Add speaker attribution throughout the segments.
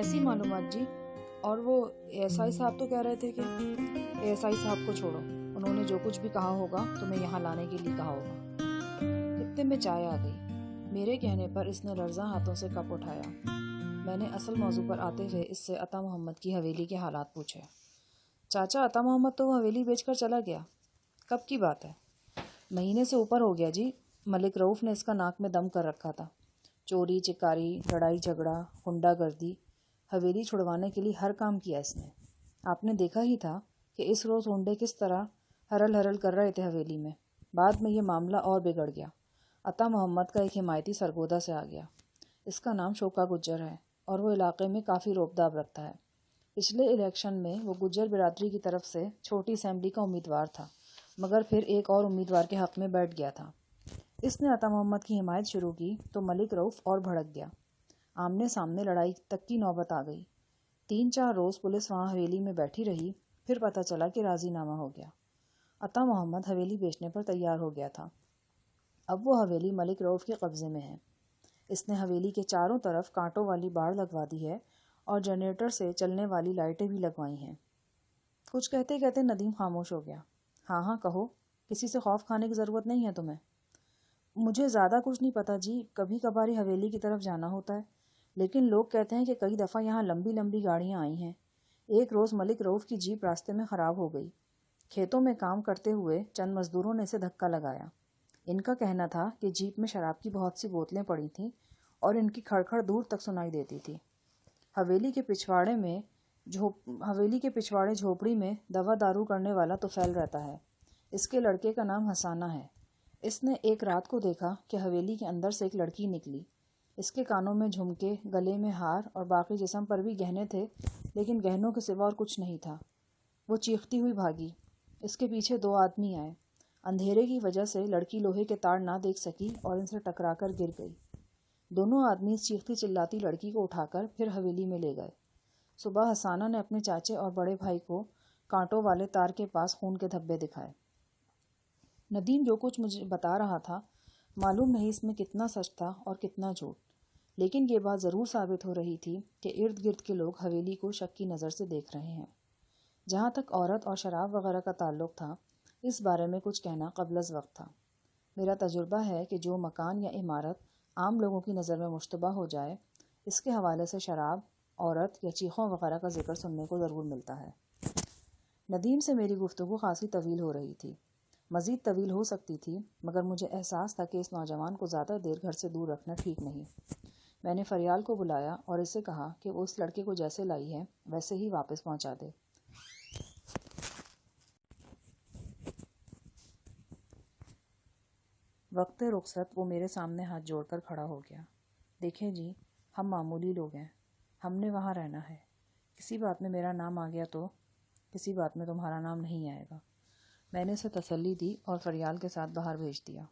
Speaker 1: کیسی معلومات جی؟ اور وہ ایس آئی صاحب تو کہہ رہے تھے کہ ایس آئی صاحب کو چھوڑو، انہوں نے جو کچھ بھی کہا ہوگا تمہیں یہاں لانے کے لیے کہا ہوگا۔ اتنے میں چائے آ گئی۔ میرے کہنے پر اس نے لرزاں ہاتھوں سے کپ اٹھایا۔ میں نے اصل موضوع پر آتے ہوئے اس سے عطا محمد کی حویلی کے حالات پوچھے۔ چاچا، عطا محمد تو وہ حویلی بیچ کر چلا گیا۔ کب کی بات ہے؟ مہینے سے اوپر ہو گیا جی۔ ملک رؤف نے اس کا ناک میں دم کر رکھا تھا۔ چوری چکاری، لڑائی جھگڑا، غنڈہ گردی، حویلی چھڑوانے کے لیے ہر کام کیا اس نے۔ آپ نے دیکھا ہی تھا کہ اس روز غنڈے کس طرح ہرل ہرل کر رہے تھے حویلی میں۔ بعد میں یہ معاملہ اور بگڑ گیا۔ عطا محمد کا ایک حمایتی سرگودہ سے آ گیا۔ اس کا نام شوکا گجر ہے اور وہ علاقے میں کافی روب داب رکھتا ہے۔ پچھلے الیکشن میں وہ گجر برادری کی طرف سے چھوٹی اسمبلی کا امیدوار تھا، مگر پھر ایک اور امیدوار کے حق میں بیٹھ گیا تھا۔ اس نے عطا محمد کی حمایت شروع کی تو ملک رؤف اور بھڑک گیا۔ آمنے سامنے لڑائی تک کی نوبت آ گئی۔ 3-4 روز پولیس وہاں حویلی میں بیٹھی رہی، پھر پتہ چلا کہ راضی نامہ ہو گیا۔ عطا محمد حویلی بیچنے پر تیار ہو گیا تھا۔ اب وہ حویلی ملک رؤف کے قبضے میں ہے۔ اس نے حویلی کے چاروں طرف کانٹوں والی باڑ لگوا دی ہے اور جنریٹر سے چلنے والی لائٹیں بھی لگوائی ہیں۔ کچھ کہتے کہتے ندیم خاموش ہو گیا۔ ہاں ہاں کہو، کسی سے خوف کھانے کی ضرورت نہیں ہے تمہیں۔ مجھے زیادہ کچھ نہیں پتا جی، کبھی کبھاری حویلی کی طرف جانا ہوتا ہے، لیکن لوگ کہتے ہیں کہ کئی دفعہ یہاں لمبی لمبی گاڑیاں آئی ہیں۔ ایک روز ملک رؤف کی جیپ راستے میں خراب ہو گئی۔ کھیتوں میں کام کرتے ہوئے چند مزدوروں نے اسے دھکا لگایا۔ ان کا کہنا تھا کہ جیپ میں شراب کی بہت سی بوتلیں پڑی تھیں اور ان کی کھڑکھڑ دور تک سنائی دیتی تھی۔ حویلی کے پچھواڑے جھوپڑی میں دوا دارو کرنے والا طفیل رہتا ہے۔ اس کے لڑکے کا نام حسانہ ہے۔ اس نے ایک رات کو دیکھا کہ حویلی کے اندر سے ایک لڑکی نکلی۔ اس کے کانوں میں جھمکے، گلے میں ہار اور باقی جسم پر بھی گہنے تھے، لیکن گہنوں کے سوا اور کچھ نہیں تھا۔ وہ چیختی ہوئی بھاگی۔ اس کے پیچھے 2 آدمی آئے۔ اندھیرے کی وجہ سے لڑکی لوہے کے تار نہ دیکھ سکی اور ان سے ٹکرا کر گر گئی۔ دونوں آدمی اس چیختی چلاتی لڑکی کو اٹھا کر پھر حویلی میں لے گئے۔ صبح حسانہ نے اپنے چاچے اور بڑے بھائی کو کانٹوں والے تار کے پاس خون کے دھبے دکھائے۔ ندیم جو کچھ مجھے بتا رہا تھا، معلوم نہیں اس میں کتنا سچ تھا اور کتنا جھوٹ، لیکن یہ بات ضرور ثابت ہو رہی تھی کہ ارد گرد کے لوگ حویلی کو شک کی نظر سے دیکھ رہے ہیں۔ جہاں تک عورت اور شراب وغیرہ کا تعلق تھا، اس بارے میں کچھ کہنا قبل از وقت تھا۔ میرا تجربہ ہے کہ جو مکان یا عمارت عام لوگوں کی نظر میں مشتبہ ہو جائے، اس کے حوالے سے شراب، عورت یا چیخوں وغیرہ کا ذکر سننے کو ضرور ملتا ہے۔ ندیم سے میری گفتگو خاصی طویل ہو رہی تھی، مزید طویل ہو سکتی تھی، مگر مجھے احساس تھا کہ اس نوجوان کو زیادہ دیر گھر سے دور رکھنا ٹھیک نہیں۔ میں نے فریال کو بلایا اور اس سے کہا کہ وہ اس لڑکے کو جیسے لائی ہے ویسے ہی واپس پہنچا دے۔ وقت رخصت وہ میرے سامنے ہاتھ جوڑ کر کھڑا ہو گیا۔ دیکھیں جی، ہم معمولی لوگ ہیں، ہم نے وہاں رہنا ہے۔ کسی بات میں میرا نام آ گیا تو کسی بات میں تمہارا نام نہیں آئے گا۔ میں نے اسے تسلی دی اور فریال کے ساتھ باہر بھیج دیا۔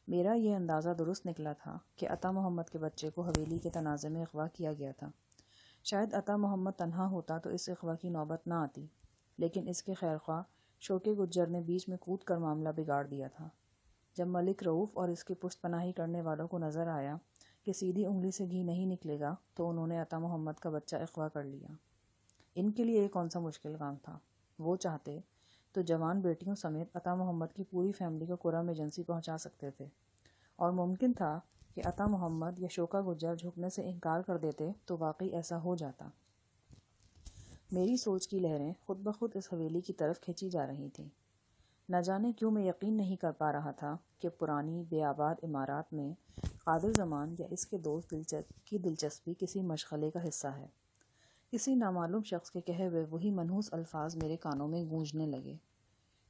Speaker 1: میرا یہ اندازہ درست نکلا تھا کہ عطا محمد کے بچے کو حویلی کے تنازع میں اغوا کیا گیا تھا۔ شاید عطا محمد تنہا ہوتا تو اس اغوا کی نوبت نہ آتی، لیکن اس کے خیرخواہ شوکے گجر نے بیچ میں کود کر معاملہ بگاڑ دیا تھا۔ جب ملک رؤف اور اس کی پشت پناہی کرنے والوں کو نظر آیا کہ سیدھی انگلی سے گھی نہیں نکلے گا، تو انہوں نے عطا محمد کا بچہ اغوا کر لیا۔ ان کے لیے یہ کون سا مشکل کام تھا؟ وہ چاہتے تو جوان بیٹیوں سمیت عطا محمد کی پوری فیملی کو قرم ایجنسی پہنچا سکتے تھے، اور ممکن تھا کہ عطا محمد یا شوکا گجر جھکنے سے انکار کر دیتے تو واقعی ایسا ہو جاتا۔ میری سوچ کی لہریں خود بخود اس حویلی کی طرف کھینچی جا رہی تھیں۔ نہ جانے کیوں میں یقین نہیں کر پا رہا تھا کہ پرانی بے آباد عمارات میں قادر زمان یا اس کے دوست کی دلچسپی کسی مشغلے کا حصہ ہے۔ کسی نامعلوم شخص کے کہے ہوئے وہی منحوس الفاظ میرے کانوں میں گونجنے لگے۔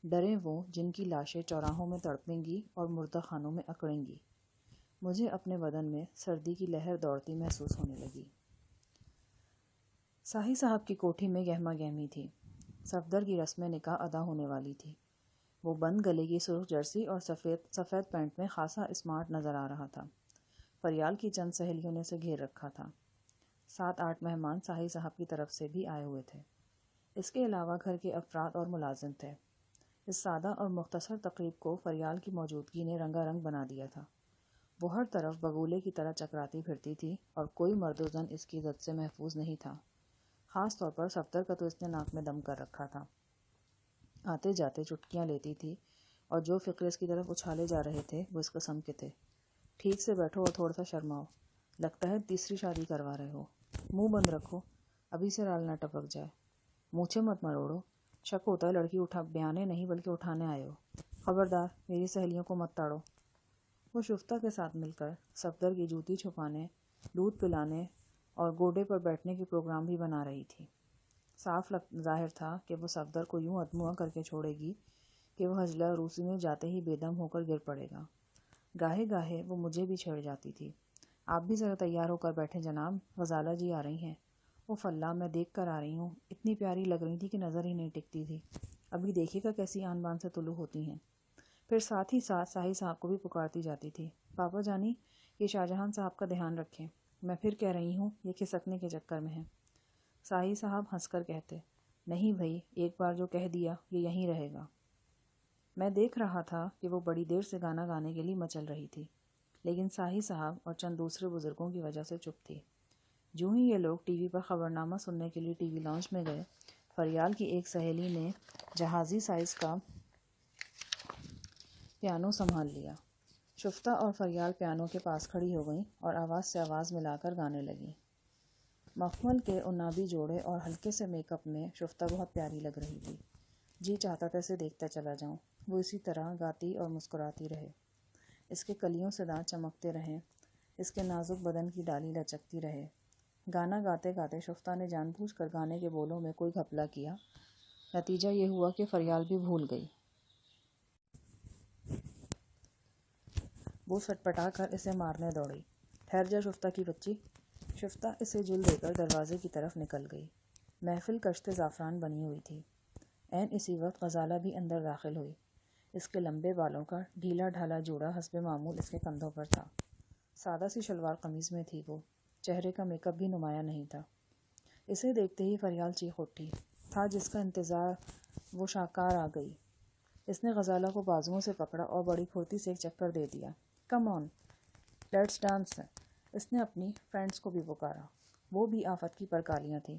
Speaker 1: ڈریں وہ جن کی لاشیں چوراہوں میں تڑپیں گی اور مردہ خانوں میں اکڑیں گی۔ مجھے اپنے بدن میں سردی کی لہر دوڑتی محسوس ہونے لگی۔ ساہی صاحب کی کوٹھی میں گہما گہمی تھی۔ صفدر کی رسم نکاح ادا ہونے والی تھی۔ وہ بند گلے کی سرخ جرسی اور سفید پینٹ میں خاصا اسمارٹ نظر آ رہا تھا۔ فریال کی چند سہیلیوں نے اسے گھیر رکھا تھا۔ 7-8 مہمان ساہی صاحب کی طرف سے بھی آئے ہوئے تھے۔ اس کے علاوہ گھر کے افراد اور ملازم تھے۔ اس سادہ اور مختصر تقریب کو فریال کی موجودگی نے رنگا رنگ بنا دیا تھا۔ وہ ہر طرف بگولے کی طرح چکراتی پھرتی تھی اور کوئی مرد و زن اس کی عزت سے محفوظ نہیں تھا۔ خاص طور پر صفدر کا تو اس نے ناک میں دم کر رکھا تھا۔ آتے جاتے چٹکیاں لیتی تھی اور جو فقرے اس کی طرف اچھالے جا رہے تھے وہ اس قسم کے تھے: ٹھیک سے بیٹھو اور تھوڑا سا شرماؤ، لگتا ہے تیسری شادی کروا رہے ہو، منہ بند رکھو، ابھی سے رال نہ ٹپک جائے، مونچھیں مت مروڑو، شک ہوتا ہے لڑکی بیانے نہیں بلکہ اٹھانے آئے ہو، خبردار میری سہیلیوں کو مت تاڑو۔ وہ شفتہ کے ساتھ مل کر صفدر کی جوتی چھپانے، دودھ پلانے اور گوڈے پر بیٹھنے کے پروگرام بھی بنا رہی تھی۔ صاف ظاہر تھا کہ وہ صفدر کو یوں ادموا کر کے چھوڑے گی کہ وہ حجلہ روسی میں جاتے ہی بے دم ہو کر گر پڑے گا۔ گاہے گاہے وہ مجھے بھی چھیڑ جاتی تھی: آپ بھی ذرا تیار ہو کر بیٹھیں جناب، غزالہ جی آ رہی ہیں۔ اوف اللہ، میں دیکھ کر آ رہی ہوں، اتنی پیاری لگ رہی تھی کہ نظر ہی نہیں ٹکتی تھی، ابھی دیکھے گا کیسی آن بان سے طلوع ہوتی ہیں۔ پھر ساتھ ہی ساتھ ساہی صاحب کو بھی پکارتی جاتی تھی: پاپا جانی، یہ شاہجہان صاحب کا دھیان رکھیں، میں پھر کہہ رہی ہوں یہ کھسکنے کے چکر میں ہیں۔ ساہی صاحب ہنس کر کہتے: نہیں بھائی، ایک بار جو کہہ دیا یہ یہیں رہے گا۔ میں دیکھ رہا تھا کہ وہ بڑی دیر سے گانا گانے کے لیے مچل رہی تھی، لیکن ساہی صاحب اور چند دوسرے بزرگوں کی وجہ سے چپ تھی۔ جو ہی یہ لوگ ٹی وی پر خبرنامہ سننے کے لیے ٹی وی لاؤنج میں گئے، فریال کی ایک سہیلی نے جہازی سائز کا پیانو سنبھال لیا۔ شفتہ اور فریال پیانو کے پاس کھڑی ہو گئیں اور آواز سے آواز ملا کر گانے لگیں۔ مخمل کے عنابی جوڑے اور ہلکے سے میک اپ میں شفتہ بہت پیاری لگ رہی تھی۔ جی چاہتا تھا اسے دیکھتا چلا جاؤں، وہ اسی طرح گاتی اور مسکراتی رہے، اس کے کلیوں سے دانت چمکتے رہیں، اس کے نازک بدن کی ڈالی لچکتی رہے۔ گانا گاتے گاتے شفتہ نے جان بوجھ کر گانے کے بولوں میں کوئی گھپلا کیا، نتیجہ یہ ہوا کہ فریال بھی بھول گئی۔ وہ سٹپٹا کر اسے مارنے دوڑی۔ ٹھہر جا شفتہ کی بچی۔ شفتہ اسے جل دے کر دروازے کی طرف نکل گئی۔ محفل کشت زعفران بنی ہوئی تھی۔ عین اسی وقت غزالہ بھی اندر داخل ہوئی۔ اس کے لمبے بالوں کا ڈھیلا ڈھالا جوڑا حسب معمول اس کے کندھوں پر تھا۔ سادہ سی شلوار قمیض میں تھی وہ، چہرے کا میک اپ بھی نمایاں نہیں تھا۔ اسے دیکھتے ہی فریال چیخ اٹھی۔ تھا جس کا انتظار وہ شاہکار آ گئی۔ اس نے غزالہ کو بازوؤں سے پکڑا اور بڑی پھرتی سے ایک چکر دے دیا۔ کم آن، لیٹس ڈانس۔ اس نے اپنی فرینڈز کو بھی پکارا، وہ بھی آفت کی پرکالیاں تھیں۔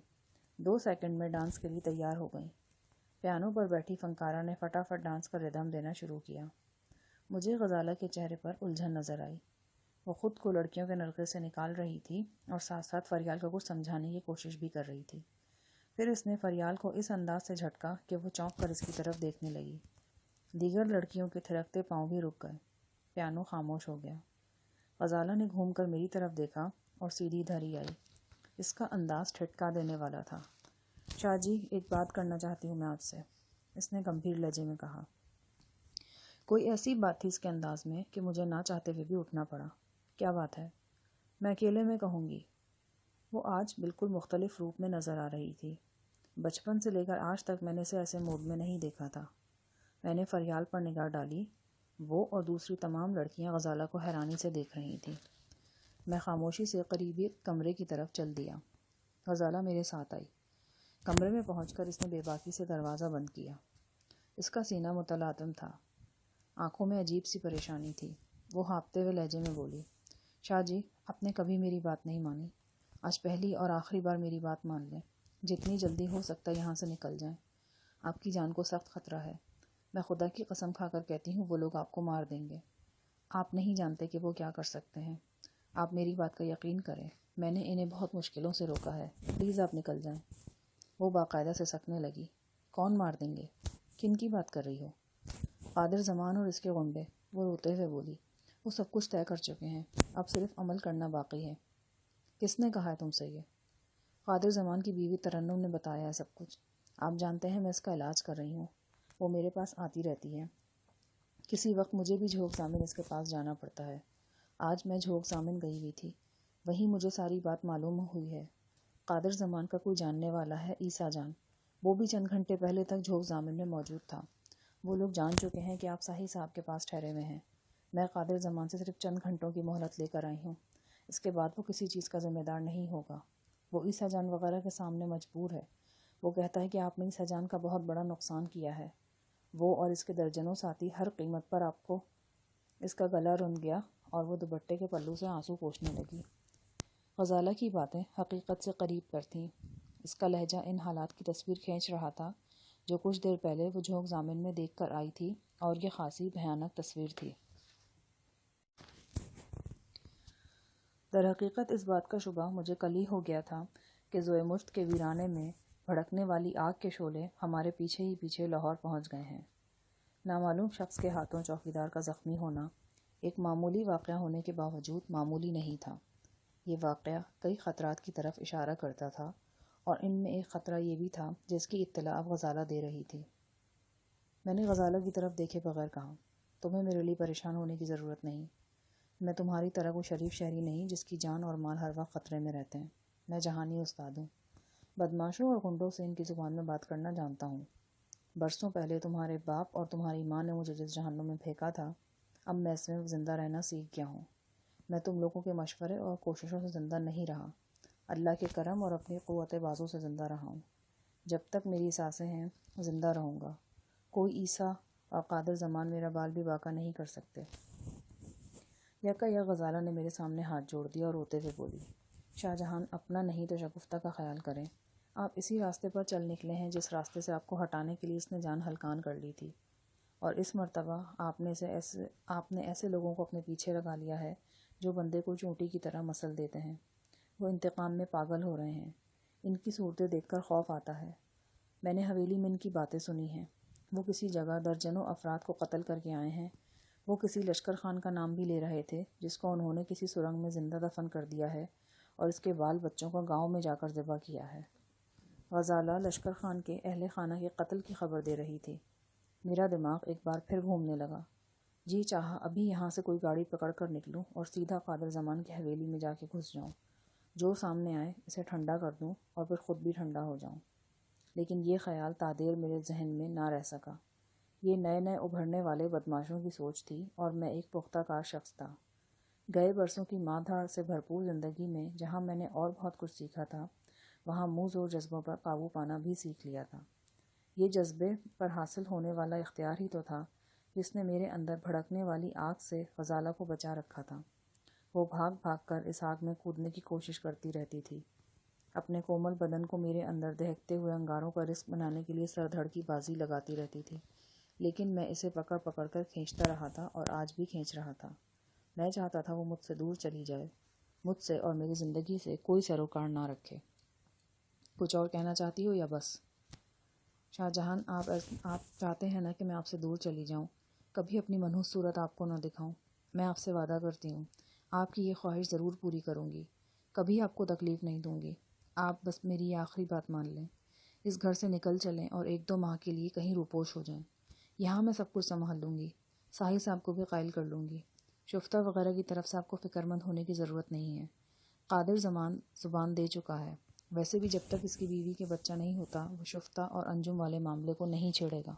Speaker 1: 2 سیکنڈ میں ڈانس کے لیے تیار ہو گئیں۔ پیانو پر بیٹھی فنکارہ نے فٹافٹ ڈانس کا ردھم دینا شروع کیا۔ مجھے غزالہ کے چہرے پر الجھن نظر آئی۔ وہ خود کو لڑکیوں کے نرغے سے نکال رہی تھی اور ساتھ ساتھ فریال کو کچھ سمجھانے کی کوشش بھی کر رہی تھی۔ پھر اس نے فریال کو اس انداز سے جھٹکا کہ وہ چونک کر اس کی طرف دیکھنے لگی۔ دیگر لڑکیوں کے تھرکتے پاؤں بھی رک گئے۔ پیانو خاموش ہو گیا۔ غزالہ نے گھوم کر میری طرف دیکھا اور سیدھی دھری آئی۔ اس کا انداز ٹھٹکا دینے والا تھا۔ شاہ جی، ایک بات کرنا چاہتی ہوں میں آپ سے، اس نے گمبھیر لہجے میں کہا۔ کوئی ایسی بات تھی اس کے انداز میں کہ مجھے نہ چاہتے ہوئے بھی اٹھنا پڑا۔ کیا بات ہے؟ میں اکیلے میں کہوں گی۔ وہ آج بالکل مختلف روپ میں نظر آ رہی تھی۔ بچپن سے لے کر آج تک میں نے اسے ایسے موڈ میں نہیں دیکھا تھا۔ میں نے فریال پر نگاہ ڈالی۔ وہ اور دوسری تمام لڑکیاں غزالہ کو حیرانی سے دیکھ رہی تھیں۔ میں خاموشی سے قریبی کمرے کی طرف چل دیا۔ غزالہ میرے ساتھ آئی۔ کمرے میں پہنچ کر اس نے بے باکی سے دروازہ بند کیا۔ اس کا سینہ متلاطم تھا، آنکھوں میں عجیب سی پریشانی تھی۔ وہ ہانپتے ہوئے لہجے میں بولی: شاہ جی، آپ نے کبھی میری بات نہیں مانی، آج پہلی اور آخری بار میری بات مان لیں، جتنی جلدی ہو سکتا ہے یہاں سے نکل جائیں، آپ کی جان کو سخت خطرہ ہے، میں خدا کی قسم کھا کر کہتی ہوں وہ لوگ آپ کو مار دیں گے، آپ نہیں جانتے کہ وہ کیا کر سکتے ہیں، آپ میری بات کا یقین کریں، میں نے انہیں بہت مشکلوں سے روکا ہے، پلیز آپ نکل جائیں۔ وہ باقاعدہ سے سکنے لگی۔ کون مار دیں گے؟ کن کی بات کر رہی ہو؟ قادر زمان اور اس کے غنڈے، وہ روتے ہوئے بولی۔ وہ سب کچھ طے کر چکے ہیں، اب صرف عمل کرنا باقی ہے۔ کس نے کہا ہے تم سے یہ؟ قادر زمان کی بیوی ترنم نے بتایا ہے سب کچھ۔ آپ جانتے ہیں میں اس کا علاج کر رہی ہوں، وہ میرے پاس آتی رہتی ہے، کسی وقت مجھے بھی جھوک زامن اس کے پاس جانا پڑتا ہے۔ آج میں جھوک زامن گئی ہوئی تھی، وہیں مجھے ساری بات معلوم ہوئی ہے۔ قادر زمان کا کوئی جاننے والا ہے، عیسیٰ جان، وہ بھی چند گھنٹے پہلے تک جھوک زامن میں موجود تھا۔ وہ لوگ جان چکے ہیں کہ آپ ساہی صاحب کے پاس ٹھہرے ہوئے ہیں۔ میں قادر زمان سے صرف چند گھنٹوں کی مہلت لے کر آئی ہوں، اس کے بعد وہ کسی چیز کا ذمہ دار نہیں ہوگا۔ وہ عیسیٰ جان وغیرہ کے سامنے مجبور ہے، وہ کہتا ہے کہ آپ نے عیسیٰ جان کا بہت بڑا نقصان کیا ہے۔ وہ اور اس کے درجنوں ساتھی ہر قیمت پر آپ کو اس کا گلا رند گیا اور وہ دوپٹے کے پلو سے آنسو پوچھنے لگی۔ غزالہ کی باتیں حقیقت سے قریب پر تھیں۔ اس کا لہجہ ان حالات کی تصویر کھینچ رہا تھا جو کچھ دیر پہلے وہ جھونک زامن میں دیکھ کر آئی تھی، اور یہ خاصی بھیانک تصویر تھی۔ در حقیقت اس بات کا شبہ مجھے کل ہی ہو گیا تھا کہ ذوئے مفت کے ویرانے میں بھڑکنے والی آگ کے شعلے ہمارے پیچھے ہی پیچھے لاہور پہنچ گئے ہیں۔ نامعلوم شخص کے ہاتھوں چوکیدار کا زخمی ہونا ایک معمولی واقعہ ہونے کے باوجود معمولی نہیں تھا۔ یہ واقعہ کئی خطرات کی طرف اشارہ کرتا تھا، اور ان میں ایک خطرہ یہ بھی تھا جس کی اطلاع اب غزالہ دے رہی تھی۔ میں نے غزالہ کی طرف دیکھے بغیر کہا، تمہیں میرے لیے پریشان ہونے کی ضرورت نہیں۔ میں تمہاری طرح کوئی شریف شہری نہیں جس کی جان اور مال ہر وقت خطرے میں رہتے ہیں۔ میں جہانی استاد ہوں، بدماشوں اور گنڈوں سے ان کی زبان میں بات کرنا جانتا ہوں۔ برسوں پہلے تمہارے باپ اور تمہاری ماں نے مجھے جس جہنم میں پھینکا تھا، اب میں اس میں زندہ رہنا سیکھ گیا ہوں۔ میں تم لوگوں کے مشورے اور کوششوں سے زندہ نہیں رہا، اللہ کے کرم اور اپنی قوت بازو سے زندہ رہا ہوں۔ جب تک میری سانسیں ہیں زندہ رہوں گا۔ کوئی عیسیٰ اور قادر زمان میرا بال بھی باقا نہیں کر سکتے۔ یکا یک غزالہ نے میرے سامنے ہاتھ جوڑ دیا اور روتے ہوئے بولی، شاہ جہان اپنا نہیں تو شگفتہ کا خیال کریں۔ آپ اسی راستے پر چل نکلے ہیں جس راستے سے آپ کو ہٹانے کے لیے اس نے جان ہلکان کر لی تھی، اور اس مرتبہ آپ نے ایسے لوگوں کو اپنے پیچھے لگا لیا ہے جو بندے کو چونٹی کی طرح مسل دیتے ہیں۔ وہ انتقام میں پاگل ہو رہے ہیں۔ ان کی صورتیں دیکھ کر خوف آتا ہے۔ میں نے حویلی میں ان کی باتیں سنی ہیں۔ وہ کسی جگہ درجنوں افراد کو قتل کر کے آئے ہیں۔ وہ کسی لشکر خان کا نام بھی لے رہے تھے جس کو انہوں نے کسی سرنگ میں زندہ دفن کر دیا ہے، اور اس کے بال بچوں کو گاؤں میں جا کر ذبح کیا ہے۔ غزالہ لشکر خان کے اہل خانہ کے قتل کی خبر دے رہی تھی۔ میرا دماغ ایک بار پھر گھومنے لگا۔ جی چاہا ابھی یہاں سے کوئی گاڑی پکڑ کر نکلوں اور سیدھا قادر زمان کی حویلی میں جا کے گھس جاؤں۔ جو سامنے آئے اسے ٹھنڈا کر دوں اور پھر خود بھی ٹھنڈا ہو جاؤں۔ لیکن یہ خیال تادیر میرے ذہن میں نہ رہ سکا۔ یہ نئے نئے ابھرنے والے بدماشوں کی سوچ تھی، اور میں ایک پختہ کار شخص تھا۔ گئے برسوں کی ماں دھاڑ سے بھرپور زندگی میں جہاں میں نے اور بہت کچھ سیکھا تھا، وہاں منہ زور جذبوں پر قابو پانا بھی سیکھ لیا تھا۔ یہ جذبے پر حاصل ہونے والا اختیار ہی تو تھا جس نے میرے اندر بھڑکنے والی آگ سے غزالہ کو بچا رکھا تھا۔ وہ بھاگ بھاگ کر اس آگ میں کودنے کی کوشش کرتی رہتی تھی، اپنے کومل بدن کو میرے اندر دہکتے ہوئے انگاروں کا رزق بنانے کے لیے سر دھڑ کی بازی لگاتی رہتی تھی، لیکن میں اسے پکڑ پکڑ کر کھینچتا رہا تھا، اور آج بھی کھینچ رہا تھا۔ میں چاہتا تھا وہ مجھ سے دور چلی جائے، مجھ سے اور میری زندگی سے کوئی سروکار نہ رکھے۔ کچھ اور کہنا چاہتی ہو یا بس؟ شاہ جہان، آپ چاہتے ہیں نا کہ میں آپ سے دور چلی جاؤں، کبھی اپنی منحوس صورت آپ کو نہ دکھاؤں۔ میں آپ سے وعدہ کرتی ہوں، آپ کی یہ خواہش ضرور پوری کروں گی، کبھی آپ کو تکلیف نہیں دوں گی۔ آپ بس میری یہ آخری بات مان لیں، اس گھر سے نکل چلیں اور 1-2 ماہ کے لیے کہیں روپوش ہو جائیں۔ یہاں میں سب کچھ سنبھال لوں گی، ساحل صاحب کو بھی قائل کر لوں گی۔ شفتہ وغیرہ کی طرف سے آپ کو فکر مند ہونے کی ضرورت نہیں ہے۔ قادر زمان زبان دے چکا ہے، ویسے بھی جب تک اس کی بیوی کے بچہ نہیں ہوتا وہ شفتہ اور انجم والے معاملے کو نہیں چھیڑے گا۔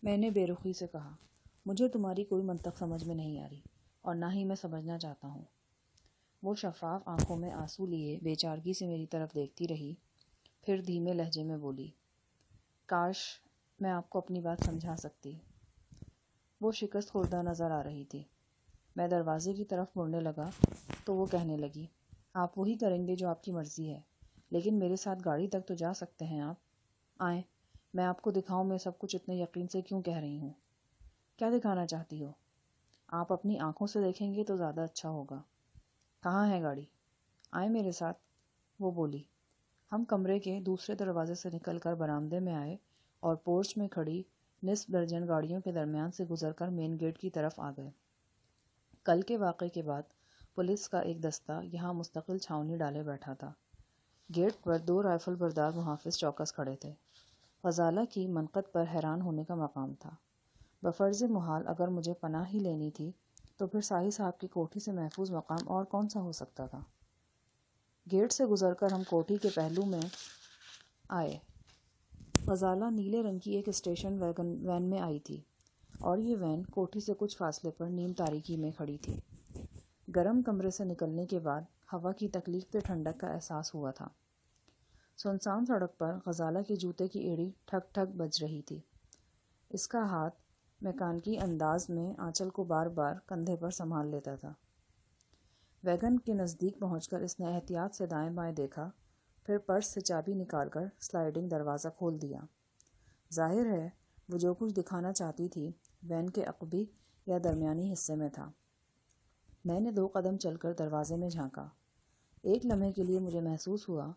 Speaker 1: میں نے بے رخی سے کہا، مجھے تمہاری کوئی منطق سمجھ میں نہیں آ رہی، اور نہ ہی میں سمجھنا چاہتا ہوں۔ وہ شفاف آنکھوں میں آنسو لیے بے چارگی سے میری طرف دیکھتی رہی، پھر دھیمے لہجے میں بولی، کاش میں آپ کو اپنی بات سمجھا سکتی۔ وہ شکست خوردہ نظر آ رہی تھی۔ میں دروازے کی طرف مڑنے لگا تو وہ کہنے لگی، آپ وہی کریں گے جو آپ کی مرضی ہے، لیکن میرے ساتھ گاڑی تک تو جا سکتے ہیں آپ۔ آئیں، میں آپ کو دکھاؤں میں سب کچھ اتنے یقین سے کیوں کہہ رہی ہوں۔ کیا دکھانا چاہتی ہو؟ آپ اپنی آنکھوں سے دیکھیں گے تو زیادہ اچھا ہوگا۔ کہاں ہے گاڑی؟ آئیں میرے ساتھ، وہ بولی۔ ہم کمرے کے دوسرے دروازے سے نکل کر برآمدے میں آئے اور پورچ میں کھڑی نصف درجن گاڑیوں کے درمیان سے گزر کر مین گیٹ کی طرف آ گئے۔ کل کے واقعے کے بعد پولیس کا ایک دستہ یہاں مستقل چھاؤنی ڈالے بیٹھا تھا۔ گیٹ پر 2 رائفل بردار محافظ چوکس کھڑے تھے۔ غزالہ کی منقد پر حیران ہونے کا مقام تھا۔ بفرض محال اگر مجھے پناہ ہی لینی تھی تو پھر ساحل صاحب کی کوٹھی سے محفوظ مقام اور کون سا ہو سکتا تھا؟ گیٹ سے گزر کر ہم کوٹھی کے پہلو میں آئے۔ غزالہ نیلے رنگ کی ایک اسٹیشن وین میں آئی تھی، اور یہ وین کوٹھی سے کچھ فاصلے پر نیم تاریکی میں کھڑی تھی۔ گرم کمرے سے نکلنے کے بعد ہوا کی تکلیف سے ٹھنڈک کا احساس ہوا تھا۔ سنسان سڑک پر غزالہ کے جوتے کی ایڑی ٹھک ٹھک بج رہی تھی۔ اس کا ہاتھ میکانکی انداز میں آنچل کو بار بار کندھے پر سنبھال لیتا تھا۔ ویگن کے نزدیک پہنچ کر اس نے احتیاط سے دائیں بائیں دیکھا، پھر پرس سے چابی نکال کر سلائڈنگ دروازہ کھول دیا۔ ظاہر ہے وہ جو کچھ دکھانا چاہتی تھی وین کے عقبی یا درمیانی حصے میں تھا۔ میں نے 2 قدم چل کر دروازے میں جھانکا۔ ایک لمحے کے لیے مجھے محسوس ہوا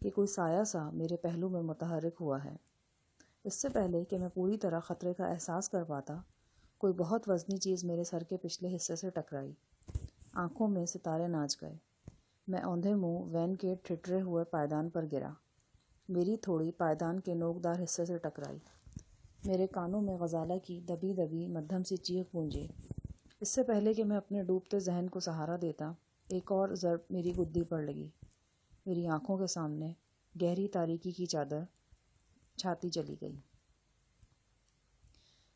Speaker 1: کہ کوئی سایہ سا میرے پہلو میں متحرک ہوا ہے۔ اس سے پہلے کہ میں پوری طرح خطرے کا احساس کر پاتا، کوئی بہت وزنی چیز میرے سر کے پچھلے حصے سے ٹکرائی۔ آنکھوں میں ستارے ناچ گئے۔ میں اوندھے منہ وین کے ٹھٹرے ہوئے پائدان پر گرا۔ میری تھوڑی پائدان کے نوکدار حصے سے ٹکرائی۔ میرے کانوں میں غزالہ کی دبی دبی مدھم سی چیخ گونجی۔ اس سے پہلے کہ میں اپنے ڈوبتے ذہن کو سہارا دیتا، ایک اور ضرب میری گدی پر لگی۔ میری آنکھوں کے سامنے گہری تاریکی کی چادر چھاتی چلی گئی۔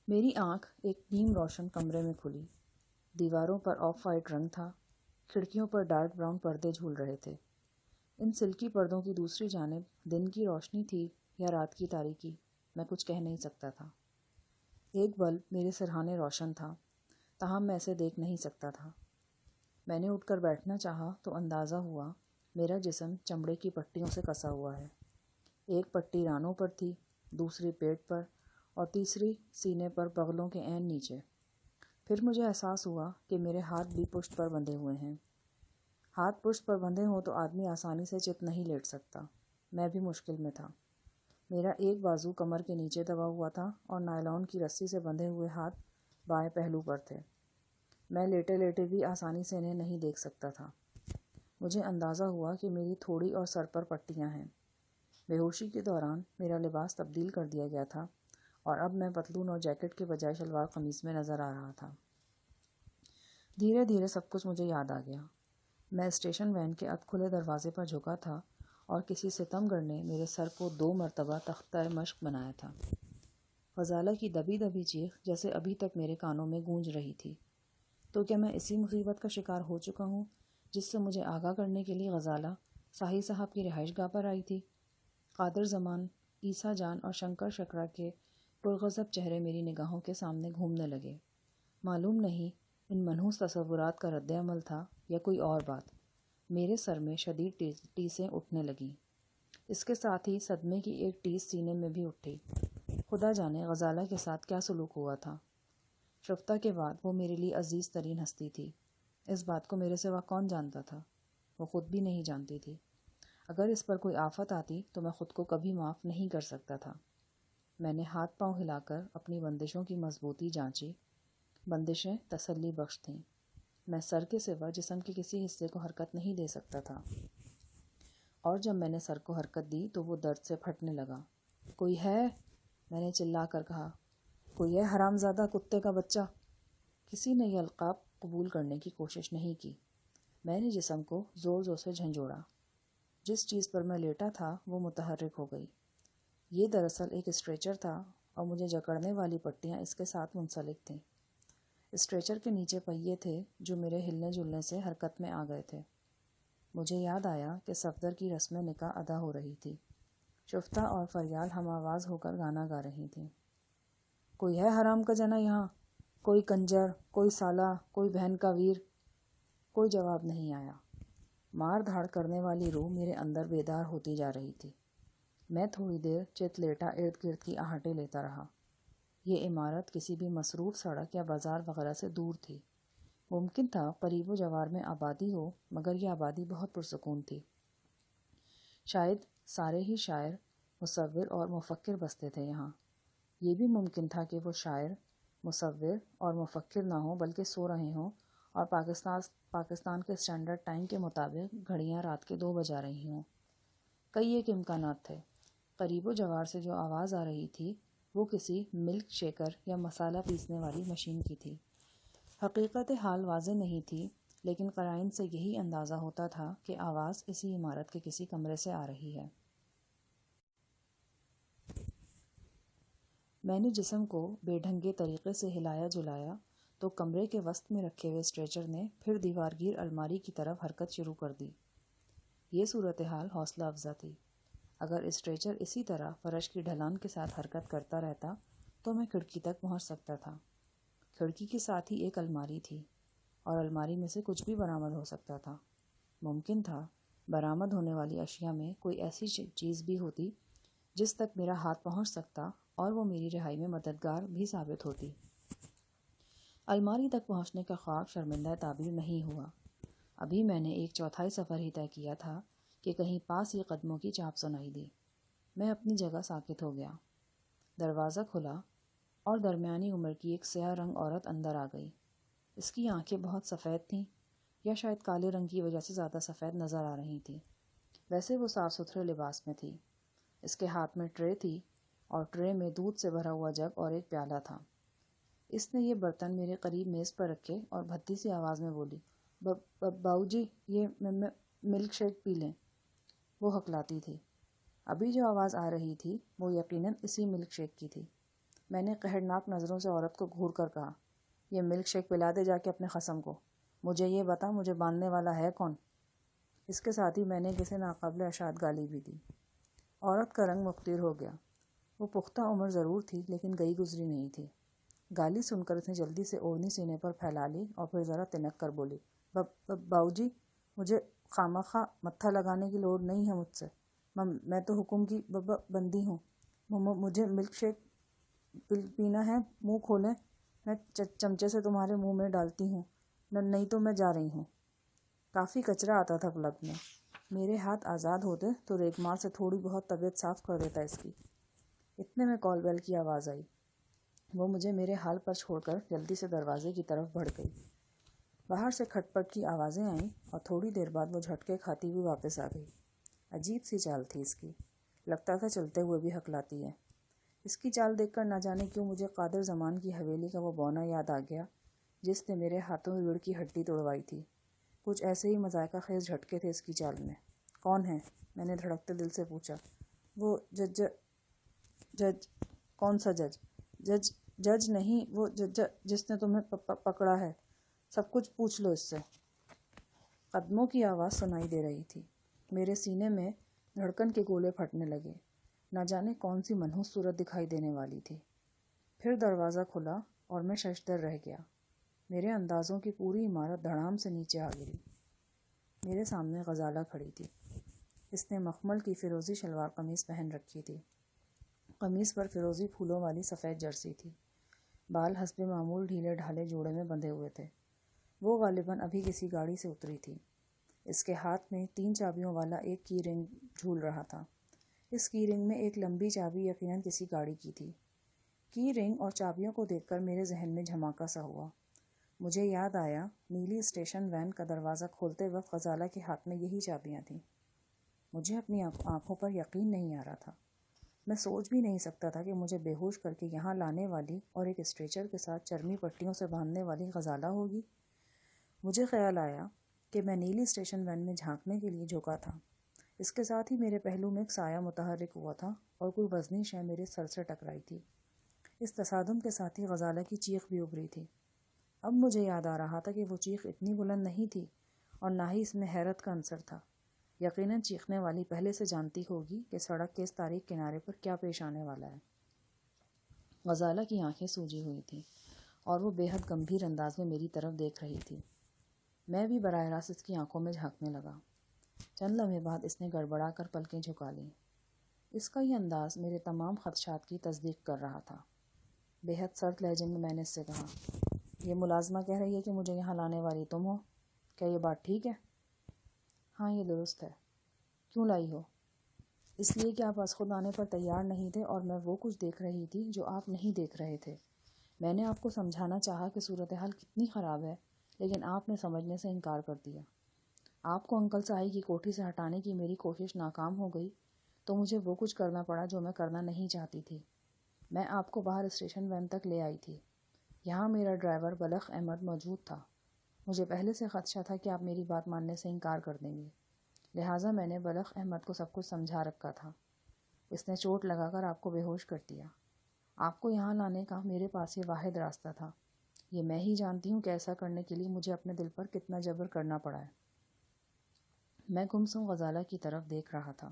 Speaker 1: میری آنکھ ایک نیم روشن کمرے میں کھلی۔ دیواروں پر آف وائٹ رنگ تھا، کھڑکیوں پر ڈارک براؤن پردے جھول رہے تھے۔ ان سلکی پردوں کی دوسری جانب دن کی روشنی تھی یا رات کی تاریکی، میں کچھ کہہ نہیں سکتا تھا۔ ایک بلب میرے سرہانے روشن تھا، تاہم میں اسے دیکھ نہیں سکتا تھا۔ میں نے اٹھ کر بیٹھنا چاہا تو اندازہ ہوا میرا جسم چمڑے کی پٹیوں سے کسا ہوا ہے۔ ایک پٹی رانوں پر تھی، دوسری پیٹ پر، اور تیسری سینے پر بغلوں کے عین نیچے۔ پھر مجھے احساس ہوا کہ میرے ہاتھ بھی پشت پر بندھے ہوئے ہیں۔ ہاتھ پشت پر بندھے ہوں تو آدمی آسانی سے چت نہیں لیٹ سکتا۔ میں بھی مشکل میں تھا۔ میرا ایک بازو کمر کے نیچے دبا ہوا تھا اور نائلون کی رسی سے بندھے ہوئے ہاتھ بائیں پہلو پر تھے۔ میں لیٹے لیٹے بھی آسانی سے انہیں نہیں دیکھ سکتا تھا۔ مجھے اندازہ ہوا کہ میری تھوڑی اور سر پر پٹیاں ہیں۔ بے ہوشی کے دوران میرا لباس تبدیل کر دیا گیا تھا اور اب میں پتلون اور جیکٹ کے بجائے شلوار قمیص میں نظر آ رہا تھا۔ دھیرے دھیرے سب کچھ مجھے یاد آ گیا۔ میں اسٹیشن وین کے ادھ کھلے دروازے پر جھکا تھا اور کسی ستمگر نے میرے سر کو 2 مرتبہ تختہ مشق بنایا تھا۔ غزالہ کی دبی دبی چیخ جیسے ابھی تک میرے کانوں میں گونج رہی تھی۔ تو کیا میں اسی مصیبت کا شکار ہو چکا ہوں جس سے مجھے آگاہ کرنے کے لیے غزالہ ساحل صاحب کی رہائش گاہ پر آئی تھی؟ قادر زمان، عیسیٰ جان اور شنکر شکرا کے پرغضب چہرے میری نگاہوں کے سامنے گھومنے لگے۔ معلوم نہیں ان منحوس تصورات کا رد عمل تھا یا کوئی اور بات۔ میرے سر میں شدید ٹیسیں اٹھنے لگیں۔ اس کے ساتھ ہی صدمے کی ایک ٹیس سینے میں بھی اٹھی۔ خدا جانے غزالہ کے ساتھ کیا سلوک ہوا تھا۔ شفتا کے بعد وہ میرے لیے عزیز ترین ہستی تھی۔ اس بات کو میرے سوا کون جانتا تھا؟ وہ خود بھی نہیں جانتی تھی۔ اگر اس پر کوئی آفت آتی تو میں خود کو کبھی معاف نہیں کر سکتا تھا۔ میں نے ہاتھ پاؤں ہلا کر اپنی بندشوں کی مضبوطی جانچی۔ بندشیں تسلی بخش تھیں۔ میں سر کے سوا جسم کے کسی حصے کو حرکت نہیں دے سکتا تھا، اور جب میں نے سر کو حرکت دی تو وہ درد سے پھٹنے لگا۔ کوئی ہے؟ میں نے چلا کر کہا۔ کوئی ہے حرامزادہ کتے کا بچہ؟ کسی نے یہ القاب قبول کرنے کی کوشش نہیں کی۔ میں نے جسم کو زور زور سے جھنجھوڑا۔ جس چیز پر میں لیٹا تھا وہ متحرک ہو گئی۔ یہ دراصل ایک اسٹریچر تھا اور مجھے جکڑنے والی پٹیاں اس کے ساتھ منسلک تھیں۔ اسٹریچر کے نیچے پہیے تھے جو میرے ہلنے جلنے سے حرکت میں آ گئے تھے۔ مجھے یاد آیا کہ صفدر کی رسم نکاح ادا ہو رہی تھی۔ شفتا اور فریال ہم آواز ہو کر گانا گا رہی تھیں۔ کوئی ہے حرام کا جنا یہاں؟ کوئی کنجر، کوئی سالہ، کوئی بہن کا ویر؟ کوئی جواب نہیں آیا۔ مار دھاڑ کرنے والی روح میرے اندر بیدار ہوتی جا رہی تھی۔ میں تھوڑی دیر چت لیٹا ارد گرد کی آہٹیں لیتا رہا۔ یہ عمارت کسی بھی مصروف سڑک یا بازار وغیرہ سے دور تھی۔ ممکن تھا قریب و جوار میں آبادی ہو، مگر یہ آبادی بہت پرسکون تھی۔ شاید سارے ہی شاعر، مصور اور مفکر بستے تھے یہاں۔ یہ بھی ممکن تھا کہ وہ شاعر، مصور اور مفکر نہ ہوں بلکہ سو رہے ہوں اور پاکستان کے اسٹینڈرڈ ٹائم کے مطابق گھڑیاں رات کے 2 بجا رہی ہوں۔ کئی ایک امکانات تھے۔ قریب و جوار سے جو آواز آ رہی تھی وہ کسی ملک شیکر یا مسالہ پیسنے والی مشین کی تھی۔ حقیقت حال واضح نہیں تھی، لیکن قرائن سے یہی اندازہ ہوتا تھا کہ آواز اسی عمارت کے کسی کمرے سے آ رہی ہے۔ میں نے جسم کو بے ڈھنگے طریقے سے ہلایا جلایا تو کمرے کے وسط میں رکھے ہوئے اسٹریچر نے پھر دیوار گیر الماری کی طرف حرکت شروع کر دی۔ یہ صورتحال حوصلہ افزا تھی۔ اگر اسٹریچر اسی طرح فرش کی ڈھلان کے ساتھ حرکت کرتا رہتا تو میں کھڑکی تک پہنچ سکتا تھا۔ کھڑکی کے ساتھ ہی ایک الماری تھی اور الماری میں سے کچھ بھی برآمد ہو سکتا تھا۔ ممکن تھا برآمد ہونے والی اشیاء میں کوئی ایسی چیز بھی ہوتی جس تک میرا ہاتھ پہنچ سکتا اور وہ میری رہائی میں مددگار بھی ثابت ہوتی۔ الماری تک پہنچنے کا خواب شرمندہ تعبیر نہیں ہوا۔ ابھی میں نے 1/4 سفر ہی طے کیا تھا کہ کہیں پاس ہی قدموں کی چاپ سنائی دی۔ میں اپنی جگہ ساکت ہو گیا۔ دروازہ کھلا اور درمیانی عمر کی ایک سیاہ رنگ عورت اندر آ گئی۔ اس کی آنکھیں بہت سفید تھیں یا شاید کالے رنگ کی وجہ سے زیادہ سفید نظر آ رہی تھیں۔ ویسے وہ صاف ستھرے لباس میں تھی۔ اس کے ہاتھ میں ٹرے تھی اور ٹرے میں دودھ سے بھرا ہوا جگ اور ایک پیالہ تھا۔ اس نے یہ برتن میرے قریب میز پر رکھے اور بھدی سی آواز میں بولی، باؤ جی یہ ملک شیک پی لیں۔ وہ ہکلاتی تھی۔ ابھی جو آواز آ رہی تھی وہ یقیناً اسی ملک شیک کی تھی۔ میں نے قہرناک نظروں سے عورت کو گھور کر کہا، یہ ملک شیک پلا دے جا کے اپنے خصم کو۔ مجھے یہ بتا مجھے باندھنے والا ہے کون؟ اس کے ساتھ ہی میں نے کسی ناقابل اشاعت گالی بھی دی۔ عورت کا رنگ مختیر ہو گیا۔ وہ پختہ عمر ضرور تھی لیکن گئی گزری نہیں تھی۔ گالی سن کر اس نے جلدی سے اوڑھنی سینے پر پھیلا لی اور پھر ذرا تنک کر بولی، باؤ جی مجھے خامخواہ متھا لگانے کی لوڑ نہیں ہے مجھ سے۔ میں تو حکم کی بندی ہوں۔ مجھے ملک شیک پینا ہے، منہ کھولیں، میں چمچے سے تمہارے منہ میں ڈالتی ہوں، نہیں تو میں جا رہی ہوں۔ کافی کچرا آتا تھا پلک میں۔ میرے ہاتھ آزاد ہوتے تو ریگمار سے تھوڑی بہت طبیعت صاف کر دیتا اس کی۔ اتنے میں کال بیل کی آواز آئی۔ وہ مجھے میرے حال پر چھوڑ کر جلدی سے دروازے کی طرف بڑھ گئی۔ باہر سے کھٹ پٹ کی آوازیں آئیں اور تھوڑی دیر بعد وہ جھٹکے کھاتی ہوئی واپس آ گئی۔ عجیب سی چال تھی اس کی، لگتا تھا چلتے ہوئے بھی ہکلاتی ہے۔ اس کی چال دیکھ کر نہ جانے کیوں مجھے قادر زمان کی حویلی کا وہ بونا یاد آ گیا جس نے میرے ہاتھوں ریڑھ کی ہڈی توڑوائی تھی۔ کچھ ایسے ہی مذائقہ خیز جھٹکے تھے اس کی چال میں۔ کون ہے؟ میں نے دھڑکتے دل سے پوچھا۔ وہ جج۔ کون سا جج؟ جج نہیں، وہ جس نے تمہیں پکڑا ہے۔ سب کچھ پوچھ لو اس سے۔ قدموں کی آواز سنائی دے رہی تھی۔ میرے سینے میں دھڑکن کے گولے پھٹنے لگے۔ نہ جانے کون سی منحوس صورت دکھائی دینے والی تھی۔ پھر دروازہ کھلا اور میں ششدر رہ گیا۔ میرے اندازوں کی پوری عمارت دھڑام سے نیچے آ گری۔ میرے سامنے غزالہ کھڑی تھی۔ اس نے مخمل کی فیروزی شلوار قمیص پہن رکھی تھی۔ قمیص پر فیروزی پھولوں والی سفید جرسی تھی۔ بال حسب معمول ڈھیلے ڈھالے جوڑے میں بندھے ہوئے تھے۔ وہ غالباً ابھی کسی گاڑی سے اتری تھی۔ اس کے ہاتھ میں 3 چابیوں والا ایک کی رنگ جھول رہا تھا۔ اس کی رنگ میں ایک لمبی چابی یقیناً کسی گاڑی کی تھی۔ کی رنگ اور چابیوں کو دیکھ کر میرے ذہن میں جھماکا سا ہوا۔ مجھے یاد آیا نیلی اسٹیشن وین کا دروازہ کھولتے وقت غزالہ کے ہاتھ میں یہی چابیاں تھیں۔ مجھے اپنی آنکھوں پر یقین نہیں آ رہا تھا۔ میں سوچ بھی نہیں سکتا تھا کہ مجھے بے ہوش کر کے یہاں لانے والی اور ایک اسٹریچر کے ساتھ چرمی پٹیوں سے باندھنے والی غزالہ ہوگی۔ مجھے خیال آیا کہ میں نیلی اسٹیشن وین میں جھانکنے کے لیے جھکا تھا۔ اس کے ساتھ ہی میرے پہلو میں ایک سایہ متحرک ہوا تھا اور کوئی وزنی شے میرے سر سے ٹکرائی تھی۔ اس تصادم کے ساتھ ہی غزالہ کی چیخ بھی ابھری تھی۔ اب مجھے یاد آ رہا تھا کہ وہ چیخ اتنی بلند نہیں تھی اور نہ ہی اس میں حیرت کا عنصر تھا۔ یقیناً چیخنے والی پہلے سے جانتی ہوگی کہ سڑک کے اس تاریک کنارے پر کیا پیش آنے والا ہے۔ غزالہ کی آنکھیں سوجی ہوئی تھیں اور وہ بے حد گمبھیر انداز میں میری طرف دیکھ رہی تھی۔ میں بھی براہ راست اس کی آنکھوں میں جھانکنے لگا۔ چند لمحے بعد اس نے گڑبڑا کر پلکیں جھکا لیں۔ اس کا یہ انداز میرے تمام خدشات کی تصدیق کر رہا تھا۔ بے حد سرد لہجے میں نے اس سے کہا، یہ ملازمہ کہہ رہی ہے کہ مجھے یہاں لانے والی تم ہو، کیا یہ بات ٹھیک ہے؟ ہاں یہ درست ہے۔ کیوں لائی ہو؟ اس لیے کہ آپ از خود آنے پر تیار نہیں تھے اور میں وہ کچھ دیکھ رہی تھی جو آپ نہیں دیکھ رہے تھے۔ میں نے آپ کو سمجھانا چاہا کہ صورتحال کتنی خراب ہے لیکن آپ نے سمجھنے سے انکار کر دیا۔ آپ کو انکل صاحب کی کوٹھی سے ہٹانے کی میری کوشش ناکام ہو گئی تو مجھے وہ کچھ کرنا پڑا جو میں کرنا نہیں چاہتی تھی۔ میں آپ کو باہر اسٹیشن وین تک لے آئی تھی۔ یہاں میرا ڈرائیور بلخ احمد موجود تھا۔ مجھے پہلے سے خدشہ تھا کہ آپ میری بات ماننے سے انکار کر دیں گے، لہٰذا میں نے بلخ احمد کو سب کچھ سمجھا رکھا تھا۔ اس نے چوٹ لگا کر آپ کو بے ہوش کر دیا۔ آپ کو یہاں لانے کا میرے پاس یہ واحد راستہ تھا۔ یہ میں ہی جانتی ہوں کہ ایسا کرنے کے لیے مجھے اپنے دل پر کتنا جبر کرنا پڑا ہے۔ میں گمسم غزالہ کی طرف دیکھ رہا تھا۔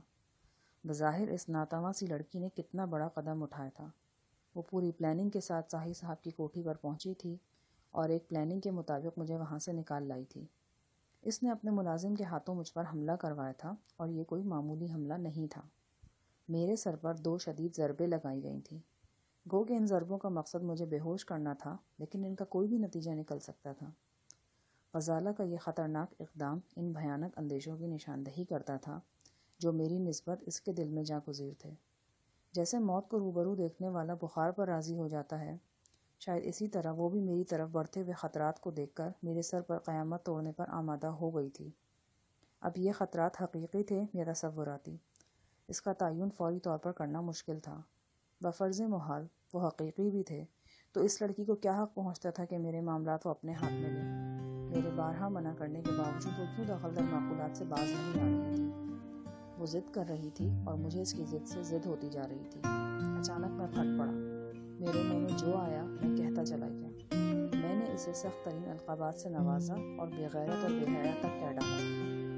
Speaker 1: بظاہر اس ناتواں سی لڑکی نے کتنا بڑا قدم اٹھایا تھا۔ وہ پوری پلاننگ کے ساتھ صاحب کی کوٹھی پر پہنچی تھی اور ایک پلاننگ کے مطابق مجھے وہاں سے نکال لائی تھی۔ اس نے اپنے ملازم کے ہاتھوں مجھ پر حملہ کروایا تھا، اور یہ کوئی معمولی حملہ نہیں تھا۔ میرے سر پر 2 شدید ضربیں لگائی گئی تھیں۔ گو کہ ان ضربوں کا مقصد مجھے بے ہوش کرنا تھا، لیکن ان کا کوئی بھی نتیجہ نکل سکتا تھا۔ غزالہ کا یہ خطرناک اقدام ان بھیانک اندیشوں کی نشاندہی کرتا تھا جو میری نسبت اس کے دل میں جاگزیر تھے۔ جیسے موت کو روبرو دیکھنے والا بخار پر راضی ہو جاتا ہے، شاید اسی طرح وہ بھی میری طرف بڑھتے ہوئے خطرات کو دیکھ کر میرے سر پر قیامت توڑنے پر آمادہ ہو گئی تھی۔ اب یہ خطرات حقیقی تھے یا تصوراتی، اس کا تعین فوری طور پر کرنا مشکل تھا۔ بفرض محال وہ حقیقی بھی تھے تو اس لڑکی کو کیا حق پہنچتا تھا کہ میرے معاملات وہ اپنے ہاتھ میں لے؟ میرے بارہا منع کرنے کے باوجود وہ کیوں دخل در معقولات سے باز نہیں آ رہی تھی؟ وہ ضد کر رہی تھی اور مجھے اس کی ضد سے ضد ہوتی جا رہی تھی۔ اچانک میں پھٹ پڑا۔ میرے منہ میں جو آیا میں کہتا چلا گیا۔ میں نے اسے سخت ترین القابات سے نوازا اور بے غیرت اور بے حیا تک کہہ ڈالا۔